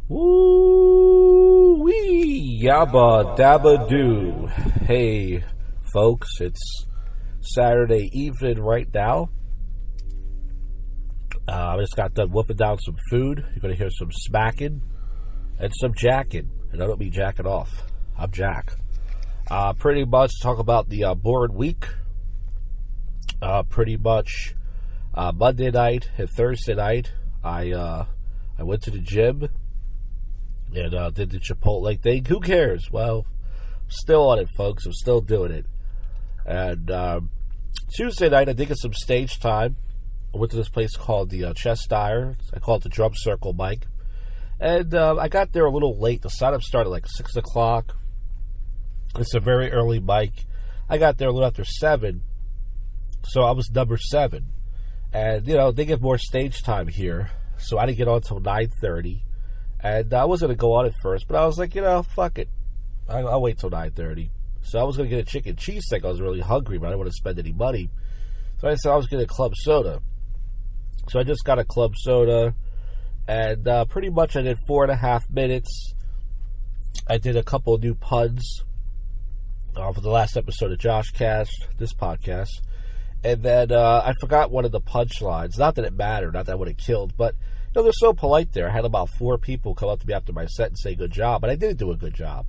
Woo wee yabba dabba doo. Hey folks, it's Saturday evening right now. I just got done wolfing down some food. You're going to hear some smacking and some jacking. And I don't mean jacking off. I'm Jack. Pretty much talk about the boring week. Pretty much Monday night and Thursday night, I went to the gym and did the Chipotle thing. Who cares? Well, I'm still on it, folks. I'm still doing it. And Tuesday night, I did get some stage time. I went to this place called the Chest Dyer. I call it the Drum Circle, Mike. And I got there a little late. The sign-up started like 6 o'clock. It's a very early mic. I got there a little after 7. So I was number 7. And, they give more stage time here. So I didn't get on until 9:30. And I wasn't going to go on at first. But I was like, fuck it. I'll wait till 9:30. So I was going to get a chicken cheese steak. I was really hungry, but I didn't want to spend any money. So I said I was getting a club soda. So I just got a club soda. And pretty much I did 4.5 minutes. I did a couple of new puns for the last episode of JoshCast, this podcast. And then I forgot one of the punchlines. Not that it mattered, not that I would have killed, but they're so polite there. I had about 4 people come up to me after my set and say good job, but I didn't do a good job.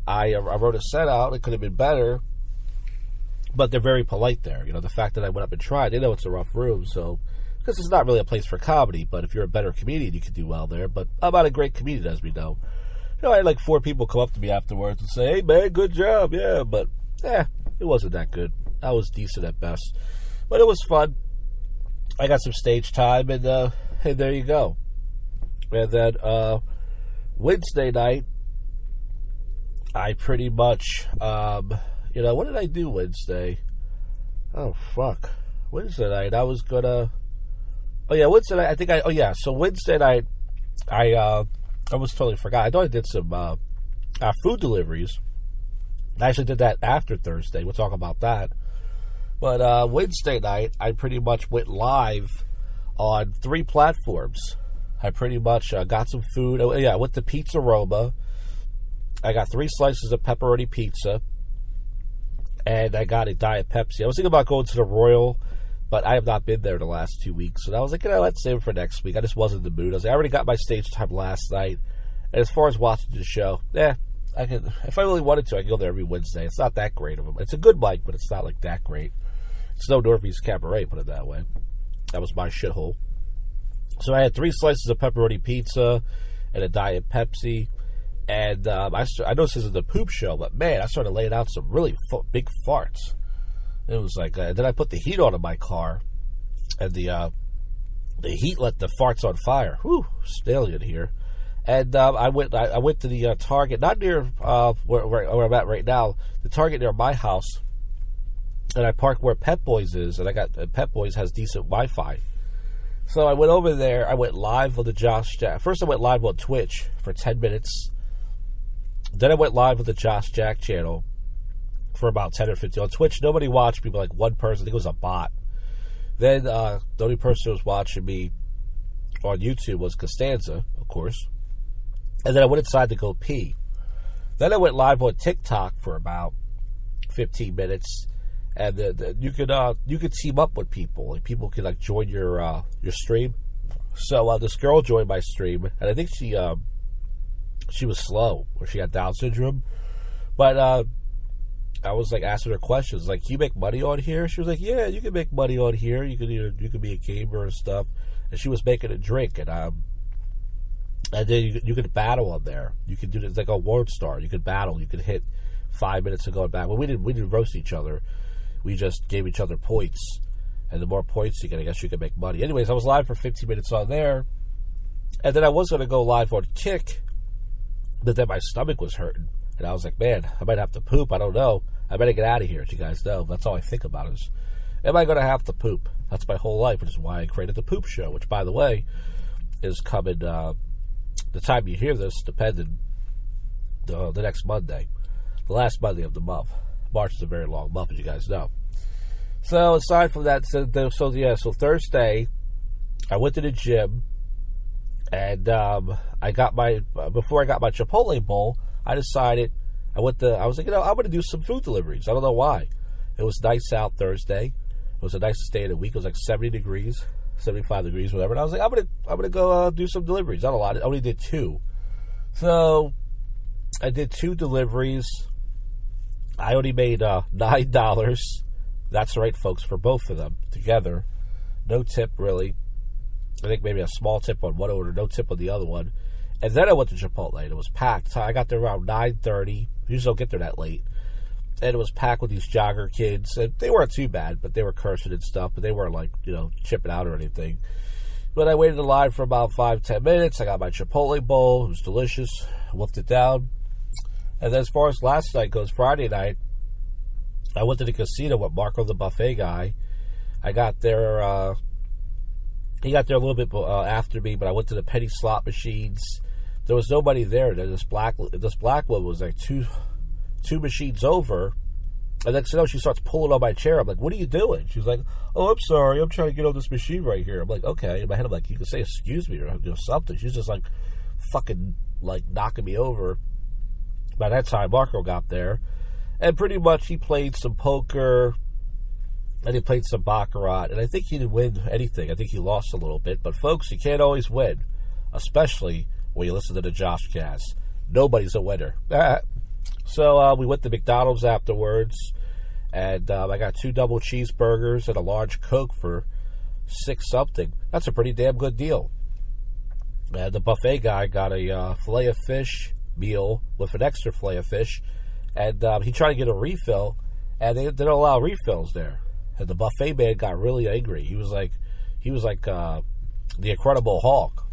I wrote a set out. It could have been better, but they're very polite there. The fact that I went up and tried, they know it's a rough room, so because it's not really a place for comedy, but if you're a better comedian, you can do well there. But I'm not a great comedian, as we know. I had like 4 people come up to me afterwards and say, hey, man, good job, yeah, but it wasn't that good. I was decent at best. But it was fun. I got some stage time, and hey, there you go. And then Wednesday night, I pretty much, what did I do Wednesday? Oh, fuck. Wednesday night, I was gonna... Oh, yeah, Wednesday night, so Wednesday night, I almost totally forgot. I thought I did some food deliveries. I actually did that after Thursday. We'll talk about that. But Wednesday night, I pretty much went live on 3 platforms. I pretty much got some food. Oh, yeah, I went to Pizza Roma. I got 3 slices of pepperoni pizza. And I got a Diet Pepsi. I was thinking about going to the Royal, but I have not been there the last 2 weeks. And I was like, let's save it for next week. I just wasn't in the mood. I already got my stage time last night. And as far as watching the show, I could, if I really wanted to, I could go there every Wednesday. It's not that great of them. It's a good mic, but it's not like that great. It's no Northeast Cabaret, put it that way. That was my shithole. So I had 3 slices of pepperoni pizza and a Diet Pepsi. And I know this isn't the poop show, but man, I started laying out some really big farts. It was like, then I put the heat on in my car, and the heat let the farts on fire. Whew, stallion here. And I went to the Target, not near where I'm at right now, the Target near my house, and I parked where Pep Boys is, and Pep Boys has decent Wi-Fi. So I went over there, I went live on the Josh Jack. First I went live on Twitch for 10 minutes. Then I went live with the Josh Jack channel for about 10 or 15. On Twitch, nobody watched me, but like one person. I think it was a bot. Then the only person who was watching me on YouTube was Costanza, of course. And then I went inside to go pee. Then I went live on TikTok for about 15 minutes. And you could team up with people. Like people could like join your stream. So this girl joined my stream, and I think she was slow, or she had Down syndrome. But I was like asking her questions, like, "Can you make money on here?" She was like, "Yeah, you can make money on here. You can be a gamer and stuff." And she was making a drink, and then you could battle on there. You could do this like a World Star. You could battle. You could hit 5 minutes of going back. Well, we didn't roast each other. We just gave each other points, and the more points you get, I guess you can make money. Anyways, I was live for 15 minutes on there, and then I was going to go live on Kick, but then my stomach was hurting, and I was like, man, I might have to poop. I don't know. I better get out of here, as you guys know. That's all I think about is, am I going to have to poop? That's my whole life, which is why I created the Poop Show, which, by the way, is coming, the time you hear this, depending, the next Monday, the last Monday of the month. March is a very long month, as you guys know. So aside from that, so Thursday, I went to the gym, And before I got my Chipotle bowl, I decided, I was like, I'm going to do some food deliveries. I don't know why. It was nice out Thursday. It was the nicest day of the week. It was like 70 degrees, 75 degrees, whatever. And I was like, I'm going to go do some deliveries. Not a lot. I only did 2. So I did 2 deliveries. I only made $9. That's right, folks, for both of them together. No tip, really. I think maybe a small tip on one order, no tip on the other one. And then I went to Chipotle, and it was packed. So I got there around 9:30. Usually don't get there that late. And it was packed with these jogger kids. And they weren't too bad, but they were cursing and stuff. But they weren't, like, chipping out or anything. But I waited in line for about 5-10 minutes. I got my Chipotle bowl. It was delicious. I wolfed it down. And then as far as last night goes, Friday night, I went to the casino with Marco, the buffet guy. I got there... He got there a little bit after me, but I went to the penny slot machines. There was nobody there. This black one was like two machines over. And then she starts pulling on my chair. I'm like, what are you doing? She's like, oh, I'm sorry. I'm trying to get on this machine right here. I'm like, okay. In my head, I'm like, you can say excuse me or something. She's just like fucking like knocking me over. By that time, Marco got there. And pretty much he played some poker. And he played some baccarat, and I think he didn't win anything. I think he lost a little bit. But, folks, you can't always win, especially when you listen to the JoshCast. Nobody's a winner. So we went to McDonald's afterwards, and I got 2 double cheeseburgers and a large Coke for $6-something. That's a pretty damn good deal. And the buffet guy got a filet of fish meal with an extra filet of fish, and he tried to get a refill, and they don't allow refills there. And the buffet man got really angry. He was like the Incredible Hulk.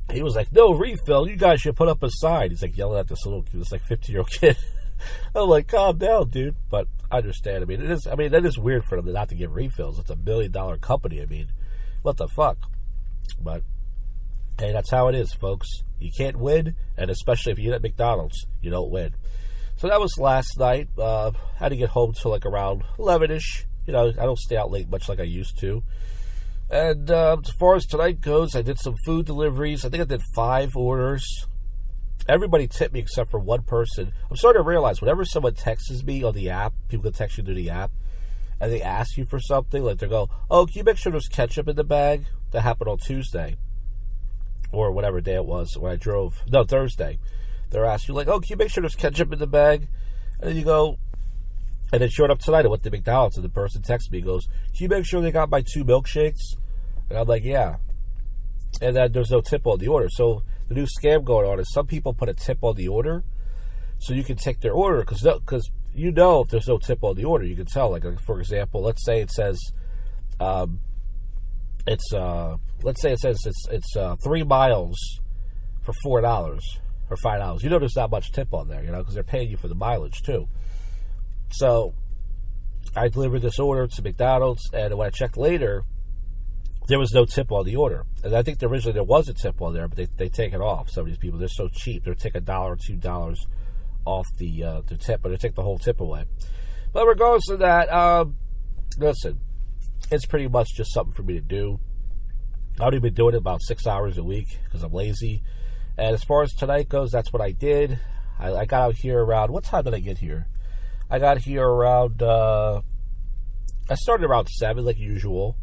He was like, no refill, you guys should put up a sign. He's like yelling at this 15-year-old kid. I'm like, calm down, dude. But I understand. That is weird for them not to give refills. It's $1 billion company. I mean, what the fuck? But hey, that's how it is, folks. You can't win, and especially if you eat at McDonald's, you don't win. So that was last night. Had to get home till like around 11-ish. I don't stay out late much like I used to. And as far as tonight goes, I did some food deliveries. I think I did 5 orders. Everybody tipped me except for one person. I'm starting to realize whenever someone texts me on the app, people can text you through the app, and they ask you for something, like they go, oh, can you make sure there's ketchup in the bag? That happened on Tuesday. Or whatever day it was when I drove. No, Thursday. They're asking you, like, oh, can you make sure there's ketchup in the bag? And then you go... And it showed up tonight. I went to McDonald's, and the person texted me, goes, can you make sure they got my 2 milkshakes? And I'm like, yeah. And then there's no tip on the order. So the new scam going on is some people put a tip on the order so you can take their order. Because if there's no tip on the order, you can tell. Like, for example, let's say it says it's 3 miles for $4 or $5. There's not much tip on there, because they're paying you for the mileage, too. So I delivered this order to McDonald's, and when I checked later, there was no tip on the order. And I think originally there was a tip on there, but they take it off. Some of these people, they're so cheap. They'll take $1 or $2 off the tip, but they take the whole tip away. But regardless of that, listen, it's pretty much just something for me to do. I've only been doing it about 6 hours a week because I'm lazy. And as far as tonight goes, that's what I did. I got out here around, what time did I get here? I got here around, I started around 7 like usual.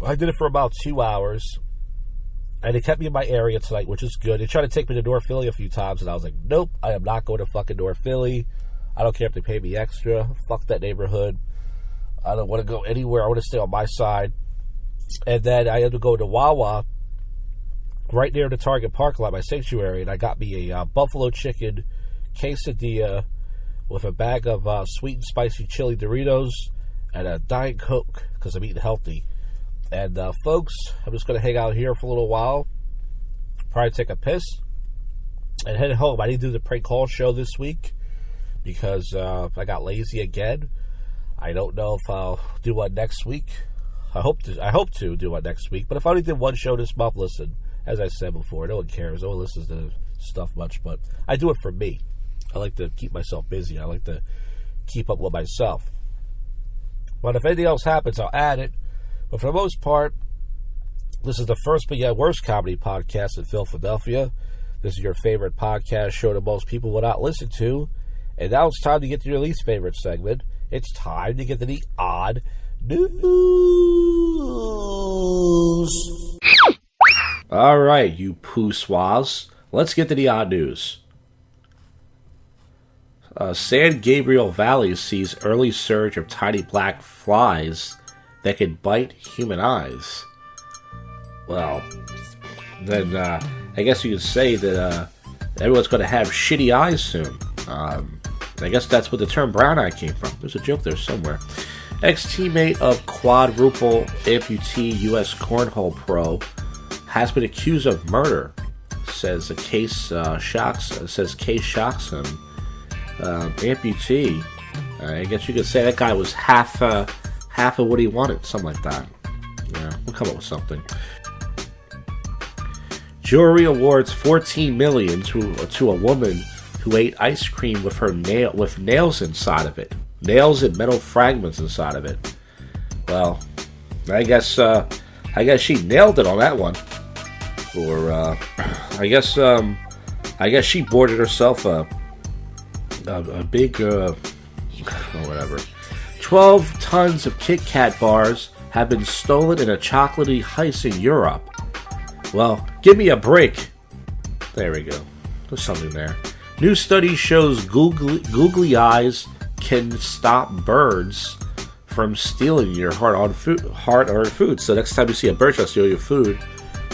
I did it for about 2 hours. And they kept me in my area tonight, which is good. They tried to take me to North Philly a few times, and I was like, nope, I am not going to fucking North Philly. I don't care if they pay me extra. Fuck that neighborhood. I don't want to go anywhere. I want to stay on my side. And then I had to go to Wawa, right near the Target parking lot, my sanctuary, and I got me a buffalo chicken quesadilla with a bag of sweet and spicy chili Doritos and a Diet Coke because I'm eating healthy. And folks, I'm just going to hang out here for a little while, probably take a piss, and head home. I didn't do the prank call show this week because I got lazy again. I don't know if I'll do one next week. I hope to do one next week. But if I only did one show this month, listen, as I said before, no one cares. No one listens to stuff much, but I do it for me. I like to keep myself busy. I like to keep up with myself. But if anything else happens, I'll add it. But for the most part, This is the first but yet worst comedy podcast in Philadelphia. This is your favorite podcast show that most people will not listen to. And now it's time to get to your least favorite segment. It's time to get to the odd news. All right, you poussoirs. Let's get to the odd news. San Gabriel Valley sees early surge of tiny black flies that can bite human eyes. Well, then I guess you could say that everyone's going to have shitty eyes soon. I guess that's where the term brown eye came from. There's a joke there somewhere. Ex-teammate of quadruple amputee U.S. cornhole pro has been accused of murder. Says case shocks him. Amputee. I guess you could say that guy was half of what he wanted, something like that. Yeah, we'll come up with something. Jury awards $14 million to a woman who ate ice cream with nails inside of it, nails and metal fragments inside of it. Well, I guess she nailed it on that one. Or I guess she boarded herself a big whatever. 12 tons of Kit Kat bars have been stolen in a chocolatey heist in Europe. Well, give me a break. There we go. There's something there. New study shows googly eyes can stop birds from stealing your hard-earned food. So next time you see a bird try to steal your food,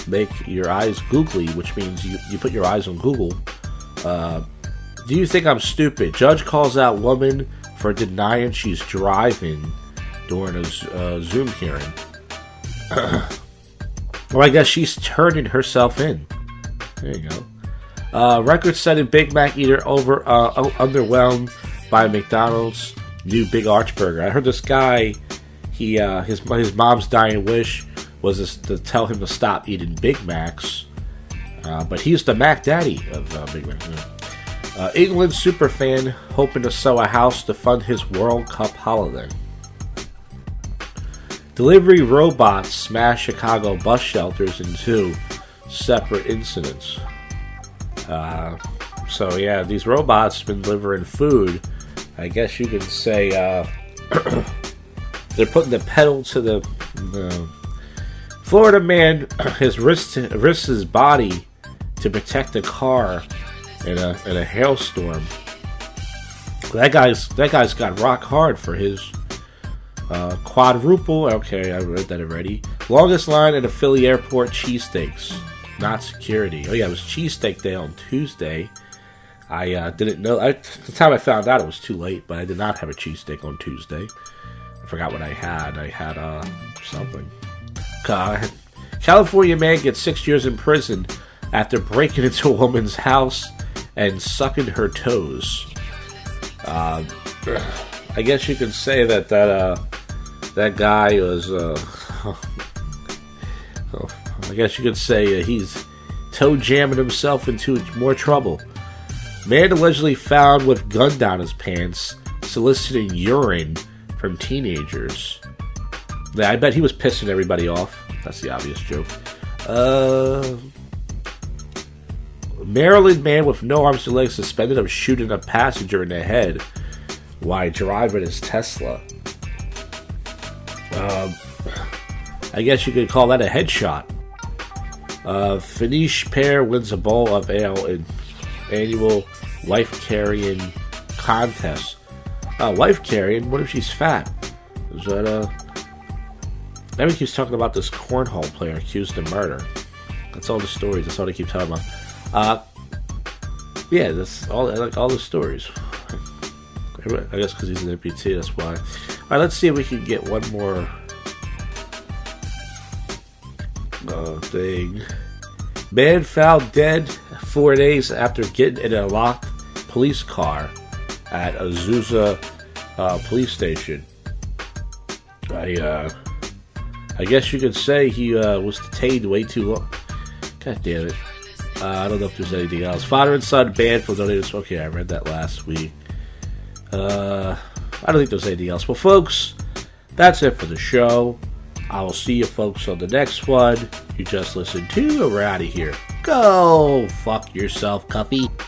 make your eyes googly, which means you put your eyes on Google. Do you think I'm stupid? Judge calls out woman for denying she's driving during a Zoom hearing. Well, I guess she's turning herself in. There you go. Record-setting Big Mac eater underwhelmed by McDonald's new Big Arch Burger. I heard this guy, his mom's dying wish was to tell him to stop eating Big Macs, but he's the Mac Daddy of Big Mac. England superfan hoping to sell a house to fund his World Cup holiday. Delivery robots smash Chicago bus shelters in 2 separate incidents. So yeah, these robots have been delivering food. I guess you could say they're putting the pedal to the Florida man has risked his body to protect a car in a hailstorm. That guy's got rock hard for his quadruple. Okay, I read that already. Longest line at a Philly airport. Cheesesteaks, not security. Oh yeah, it was cheesesteak day on Tuesday. I didn't know. The time I found out, it was too late. But I did not have a cheesesteak on Tuesday. I forgot what I had. I had something. California man gets 6 years in prison after breaking into a woman's house and sucking her toes. I guess you could say that guy was. I guess you could say he's toe jamming himself into more trouble. Man allegedly found with gun down his pants, soliciting urine from teenagers. Yeah, I bet he was pissing everybody off. That's the obvious joke. Maryland man with no arms or legs suspended of shooting a passenger in the head while driving his Tesla. I guess you could call that a headshot. Finnish pair wins a bowl of ale in annual wife-carrying contest. Wife-carrying? What if she's fat? Is that everyone keeps talking about this cornhole player accused of murder. That's all the stories. That's all they keep talking about. Yeah, that's all. Like all the stories. I guess because he's an amputee, that's why. All right, let's see if we can get one more thing. Man found dead 4 days after getting in a locked police car at Azusa police station. I guess you could say he was detained way too long. God damn it. I don't know if there's anything else. Father and son banned from donating. Okay, I read that last week. I don't think there's anything else. Well, folks, that's it for the show. I will see you folks on the next one. you just listened to, and we're out of here. Go fuck yourself, Cuffy.